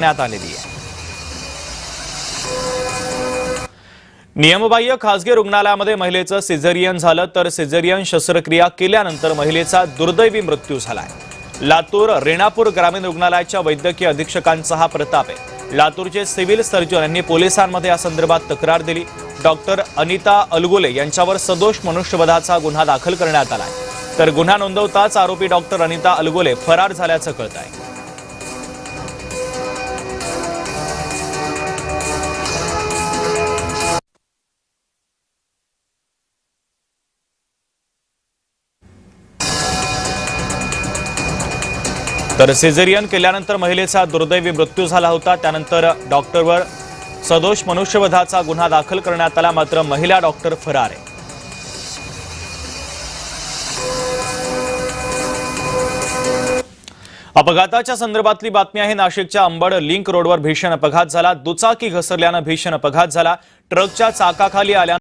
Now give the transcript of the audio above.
करण्यात आलेली आहे। नियमबाह्य खासगी रुग्णालयामध्ये महिलेचं सिझेरियन झालं, तर सिझेरियन शस्त्रक्रिया केल्यानंतर महिलेचा दुर्दैवी मृत्यू झालाय। लातूर रेणापूर ग्रामीण रुग्णालयाच्या वैद्यकीय अधीक्षकांचा हा प्रताप आहे। लातूरचे सिव्हिल सर्जन यांनी पोलिसांमध्ये या संदर्भात तक्रार दिली। डॉक्टर अनिता अलगोले यांच्यावर सदोष मनुष्यवधाचा गुन्हा दाखल करण्यात आलाय, तर गुन्हा नोंदवताच आरोपी डॉक्टर अनिता अलगोले फरार झाल्याचं कळतंय। तर सिझेरियन केल्यानंतर महिलेचा दुर्दैवी मृत्यू झाला होता। त्यानंतर डॉक्टरवर सदोष मनुष्यवधाचा गुन्हा दाखल करण्यात आला, मात्र महिला डॉक्टर फरार आहे। अपघाताच्या संदर्भातली बातमी आहे। नाशिकच्या अंबड लिंक रोडवर भीषण अपघात झाला। दुचाकी घसरल्यानं भीषण अपघात झाला। ट्रकच्या चाकाखाली आल्या